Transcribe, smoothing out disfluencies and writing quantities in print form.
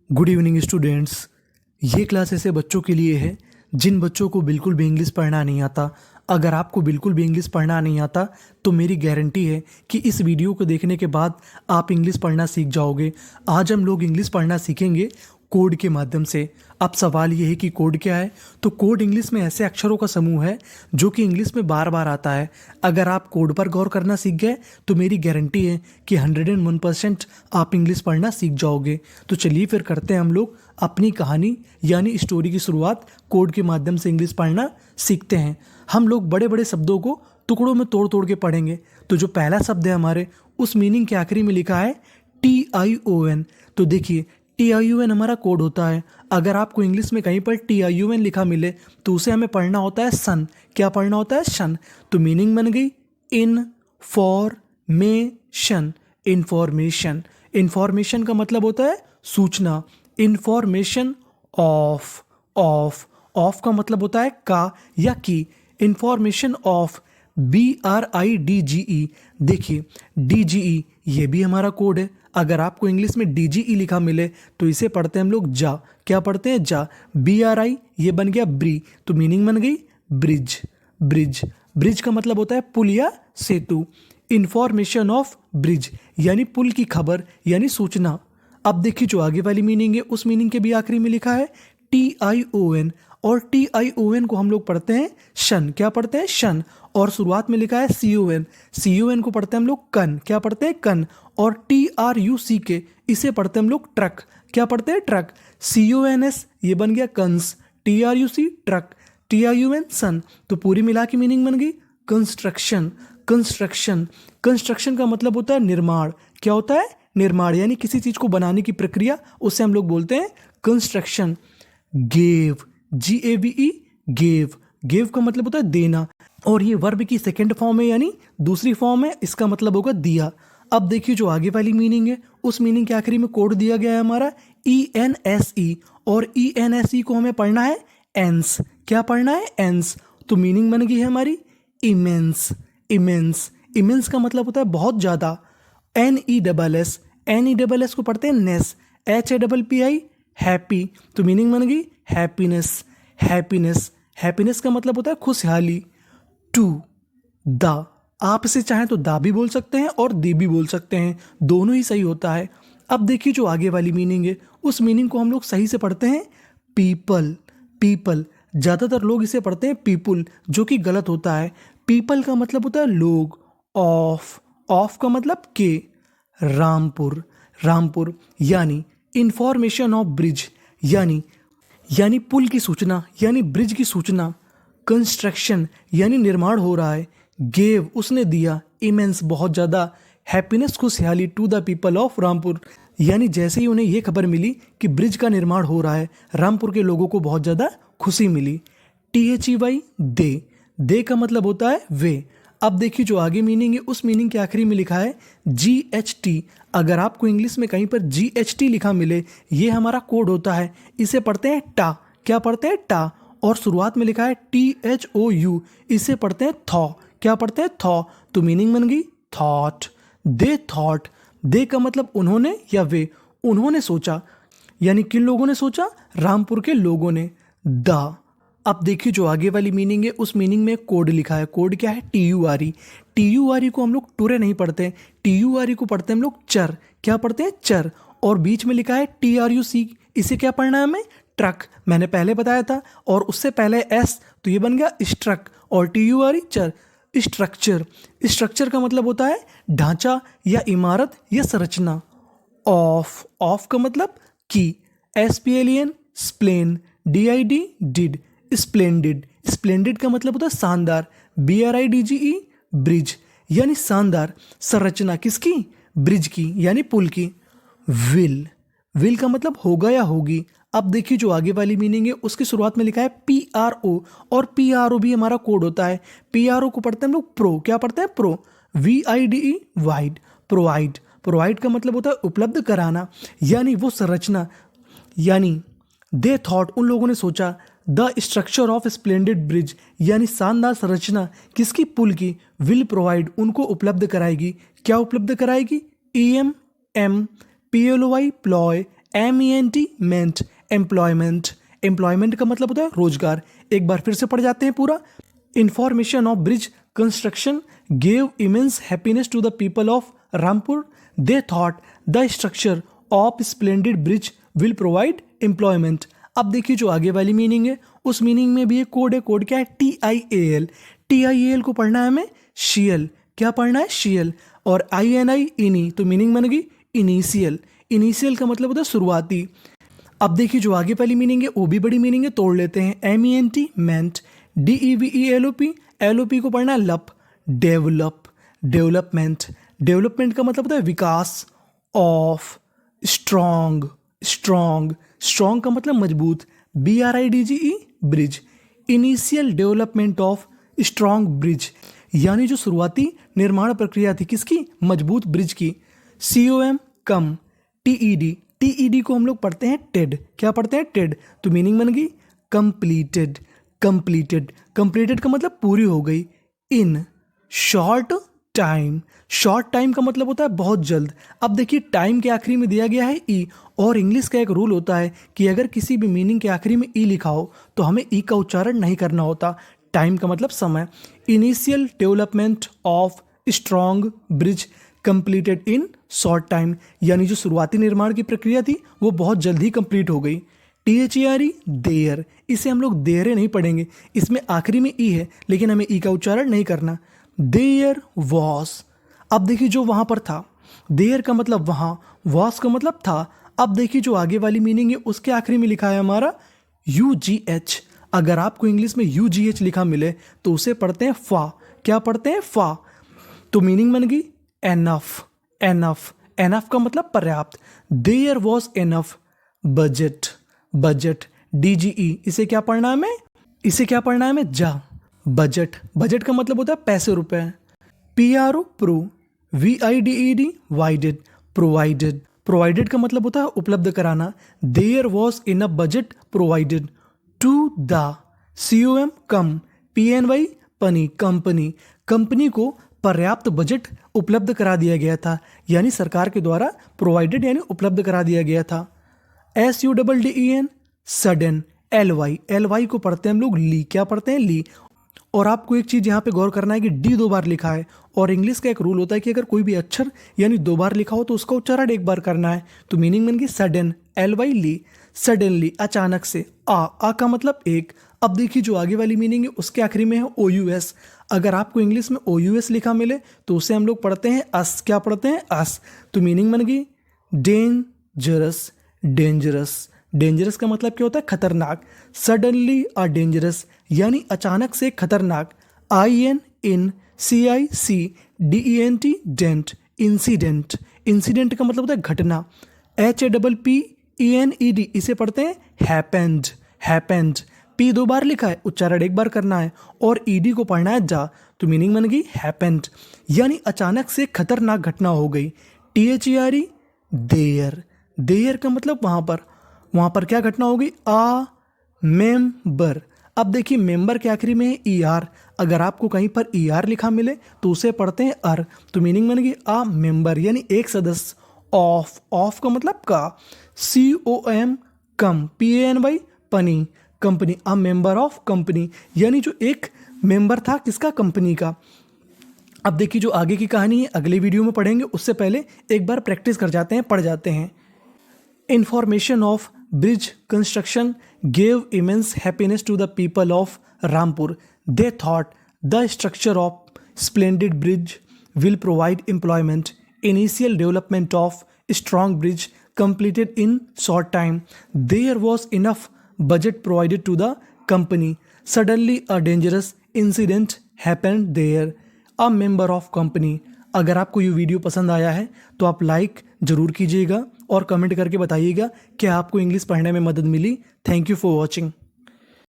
Good evening students. ये class ऐसे बच्चों के लिए है जिन बच्चों को बिल्कुल भी इंग्लिश पढ़ना नहीं आता। अगर आपको बिल्कुल भी इंग्लिश पढ़ना नहीं आता तो मेरी गारंटी है कि इस वीडियो को देखने के बाद आप इंग्लिश पढ़ना सीख जाओगे। आज हम लोग इंग्लिश पढ़ना सीखेंगे कोड के माध्यम से। अब सवाल ये है कि कोड क्या है। तो कोड इंग्लिश में ऐसे अक्षरों का समूह है जो कि इंग्लिश में बार बार आता है। अगर आप कोड पर गौर करना सीख गए तो मेरी गारंटी है कि 101% आप इंग्लिश पढ़ना सीख जाओगे। तो चलिए फिर करते हैं हम लोग अपनी कहानी यानी स्टोरी की शुरुआत। कोड के माध्यम से इंग्लिश पढ़ना सीखते हैं। हम लोग बड़े बड़े शब्दों को टुकड़ों में तोड़ तोड़ के पढ़ेंगे। तो जो पहला शब्द है हमारे, उस मीनिंग के आखिरी में लिखा है TION। तो देखिए TION हमारा कोड होता है। अगर आपको इंग्लिश में कहीं पर TION लिखा मिले तो उसे हमें पढ़ना होता है सन। क्या पढ़ना होता है? शन। तो मीनिंग बन गई इनफॉर्मेशन। इंफॉर्मेशन इंफॉर्मेशन का मतलब होता है सूचना। इंफॉर्मेशन ऑफ ऑफ का मतलब होता है का या की। Information of BRIDGE। देखिए DGE ये भी हमारा कोड है। अगर आपको इंग्लिश में DGE लिखा मिले तो इसे पढ़ते हैं हम लोग जा। क्या पढ़ते हैं? जा। BRI ये बन गया ब्री। तो मीनिंग बन गई ब्रिज। ब्रिज ब्रिज का मतलब होता है पुल या सेतु। इंफॉर्मेशन ऑफ ब्रिज यानी पुल की खबर यानी सूचना। अब देखिए जो आगे वाली मीनिंग है उस मीनिंग के भी आखिरी में लिखा है TION। और TION को हम लोग पढ़ते हैं शन। क्या पढ़ते हैं? शन। और शुरुआत में लिखा है CON। CON को पढ़ते हैं हम लोग कन। क्या पढ़ते हैं? कन। और TRUCK इसे पढ़ते हैं हम लोग ट्रक। क्या पढ़ते हैं? ट्रक। CONS ये बन गया कंस। TRUC truck. TION सन। तो पूरी मिला की मीनिंग बन गई कंस्ट्रक्शन। कंस्ट्रक्शन कंस्ट्रक्शन का मतलब होता है निर्माण। क्या होता है? निर्माण यानी किसी चीज को बनाने की प्रक्रिया, उसे हम लोग बोलते हैं construction. Gave GAVE gave. Gave का मतलब होता है देना। और ये वर्ब की सेकंड फॉर्म है यानी दूसरी फॉर्म है। इसका मतलब होगा दिया। अब देखिए जो आगे वाली मीनिंग है उस मीनिंग के आखिरी में कोड दिया गया है हमारा ENSE। और ENSE को हमें पढ़ना है एंस। क्या पढ़ना है? एंस। तो मीनिंग बन गई है हमारी इमेंस। इमेंस इमेंस का मतलब होता है बहुत ज़्यादा। NESS को पढ़ते हैं नेस। HAPPI happy. तो मीनिंग बन गई हैप्पीनेस। हैप्पीनेस हैप्पीनेस का मतलब होता है खुशहाली। टू द आप इसे चाहें तो दा भी बोल सकते हैं और दी भी बोल सकते हैं, दोनों ही सही होता है। अब देखिए जो आगे वाली मीनिंग है उस मीनिंग को हम लोग सही से पढ़ते हैं पीपल। पीपल ज़्यादातर लोग इसे पढ़ते हैं पीपुल, जो कि गलत होता है। पीपल का मतलब होता है लोग। ऑफ का मतलब के। रामपुर। रामपुर यानी इंफॉर्मेशन ऑफ ब्रिज यानी पुल की सूचना यानी ब्रिज की सूचना। कंस्ट्रक्शन यानी निर्माण हो रहा है। गेव उसने दिया। इमेंस बहुत ज़्यादा। हैप्पीनेस खुशहाली to the people of Rampur यानी जैसे ही उन्हें यह खबर मिली कि ब्रिज का निर्माण हो रहा है रामपुर के लोगों को बहुत ज़्यादा खुशी मिली। THEY दे का मतलब होता है वे। अब देखिए जो आगे मीनिंग है उस मीनिंग के आखिरी में लिखा है GHT। अगर आपको इंग्लिश में कहीं पर GHT लिखा मिले ये हमारा कोड होता है। इसे पढ़ते हैं टा। क्या पढ़ते हैं? टा। और शुरुआत में लिखा है THOU इसे पढ़ते हैं थॉ। क्या पढ़ते हैं? थॉ। तो मीनिंग बन गई थॉट। They thought. दे का मतलब उन्होंने या वे। उन्होंने सोचा यानी किन लोगों ने सोचा? रामपुर के लोगों ने। द अब देखिए जो आगे वाली मीनिंग है उस मीनिंग में कोड लिखा है। कोड क्या है? TURE। TURE को हम लोग टुरे नहीं पढ़ते, TURE को पढ़ते हैं हम लोग चर। क्या पढ़ते हैं? चर। और बीच में लिखा है TRUC इसे क्या पढ़ना है हमें? ट्रक। मैंने पहले बताया था। और उससे पहले S तो ये बन गया स्ट्रक। और TURE चर। स्ट्रक्चर स्ट्रक्चर का मतलब होता है ढांचा या इमारत या संरचना। ऑफ का मतलब की। SPLEN spleen. DID did. Splendid splendid का मतलब होता है शानदार। BRIDGE ब्रिज यानी शानदार संरचना। किसकी? ब्रिज की यानी पुल की। विल का मतलब होगा या होगी। अब देखिए जो आगे वाली मीनिंग है उसकी शुरुआत में लिखा है PRO। और PRO भी हमारा कोड होता है। PRO को पढ़ते हैं हम लोग प्रो। क्या पढ़ते हैं? Pro. VIDE wide. Provide provide का मतलब होता है उपलब्ध कराना यानी वो संरचना। यानी दे थॉट उन लोगों ने सोचा। The structure of splendid bridge यानी शानदार संरचना किसकी? पुल की। विल प्रोवाइड उनको उपलब्ध कराएगी। क्या उपलब्ध कराएगी? EMM PLOY प्लॉय MENT मेंट एम्प्लॉयमेंट। एम्प्लॉयमेंट का मतलब होता है रोजगार। एक बार फिर से पढ़ जाते हैं पूरा। Information of bridge construction gave immense happiness to the people of Rampur. They thought the structure of splendid bridge will provide employment. अब देखिए जो आगे वाली मीनिंग है उस मीनिंग में भी एक कोड है। कोड क्या है? TIAL। TIAL को पढ़ना है हमें शियल। क्या पढ़ना है? शियल। और INI इनी, तो मीनिंग बन गई इनिशियल। इनिशियल का मतलब होता है शुरुआती। अब देखिए जो आगे वाली मीनिंग है वो भी बड़ी मीनिंग है, तोड़ लेते हैं। MENT मेंट। DEVELOP, LOP को पढ़ना है लप। Develop, development. डेवलपमेंट का मतलब होता है विकास। Of, strong, strong. स्ट्रॉन्ग का मतलब मजबूत। BRIDGE bridge. Initial development of strong bridge, यानी जो शुरुआती निर्माण प्रक्रिया थी किसकी? मजबूत ब्रिज की। COM कम। TED, TED को हम लोग पढ़ते हैं टेड। क्या पढ़ते हैं? टेड। तो मीनिंग बन गई कंप्लीटेड। कंप्लीटेड, कंप्लीटेड का मतलब पूरी हो गई। In short time. Short time का मतलब होता है बहुत जल्द। अब देखिए टाइम के आखिरी में दिया गया है ई, और इंग्लिश का एक रूल होता है कि अगर किसी भी मीनिंग के आखिरी में ई लिखा हो तो हमें ई का उच्चारण नहीं करना होता। टाइम का मतलब समय। Initial development of strong bridge completed in short time, यानी जो शुरुआती निर्माण की प्रक्रिया थी वो बहुत जल्द ही कंप्लीट हो गई। THERE देयर, इसे हम लोग देरे नहीं पढ़ेंगे, इसमें आखिरी में ई है लेकिन हमें ई का उच्चारण नहीं करना। देयर वॉस, अब देखिए जो वहाँ पर था। देयर का मतलब वहाँ, वॉस का मतलब था। अब देखिए जो आगे वाली मीनिंग है उसके आखिरी में लिखा है हमारा UGH। अगर आपको इंग्लिश में UGH लिखा मिले तो उसे पढ़ते हैं फा। क्या पढ़ते हैं? फा। तो मीनिंग बन गई एनफ। एनफ, एनफ का मतलब पर्याप्त। There was enough budget. Budget, DGE, इसे क्या पढ़ना है हमें? इसे क्या पढ़ना है हमें? जा। बजट, बजट का मतलब होता है पैसे रुपए। PRO pro. VIDED vided, provided. Provided का मतलब होता है उपलब्ध कराना। There was in a budget provided to the. COM com. PNY pany, company. Company को पर्याप्त बजट उपलब्ध करा दिया गया था, यानी सरकार के द्वारा प्रोवाइडेड यानी उपलब्ध करा दिया गया था। SUDDEN sudden. LY को पढ़ते हैं हम लोग ली। क्या पढ़ते हैं? ली। और आपको एक चीज़ यहाँ पे गौर करना है कि D 2 बार लिखा है, और इंग्लिश का एक रूल होता है कि अगर कोई भी अक्षर यानी 2 बार लिखा हो तो उसका उच्चारण 1 बार करना है। तो मीनिंग बन गई सडन। LY ली। सडनली, अचानक से। आ का मतलब एक। अब देखिए जो आगे वाली मीनिंग है उसके आखिरी में है OUS। अगर आपको इंग्लिश में OUS लिखा मिले तो उसे हम लोग पढ़ते हैं अस। क्या पढ़ते हैं? अस। तो मीनिंग बन गई डेंजरस। डेंजरस, डेंजरस का मतलब क्या होता है? खतरनाक। सडनली आ डेंजरस, यानी अचानक से खतरनाक। IN in. CICDENT dent, incident. Incident का मतलब होता है घटना। HAPPENED, इसे पढ़ते हैं हैपेंड। हैपेंड, P 2 बार लिखा है, उच्चारण 1 बार करना है, और ED को पढ़ना है जा। तो मीनिंग बन गई हैपेंड, यानी अचानक से खतरनाक घटना हो गई। THERE there. देयर का मतलब वहाँ पर क्या घटना हो गई? आ मेंबर। अब देखिए मेंबर के आखिरी में है ER। अगर आपको कहीं पर ER लिखा मिले तो उसे पढ़ते हैं अर। तो मीनिंग बन गई आ मेंबर, यानी एक सदस्य। ऑफ, ऑफ का मतलब का। COM कम। PANY पनी, company. A member of company, यानी जो एक मेंबर था किसका? कंपनी का। अब देखिए जो आगे की कहानी है अगले वीडियो में पढ़ेंगे, उससे पहले एक बार प्रैक्टिस कर जाते हैं, पढ़ जाते हैं। Information of bridge construction gave immense happiness to the people of Rampur. They thought the structure of splendid bridge will provide employment. Initial development of strong bridge completed in short time. There was enough budget provided to the company. Suddenly a dangerous incident happened there. A member of company. अगर आपको ये video पसंद आया है तो आप like ज़रूर कीजिएगा और कमेंट करके बताइएगा कि आपको इंग्लिश पढ़ने में मदद मिली। Thank you for watching.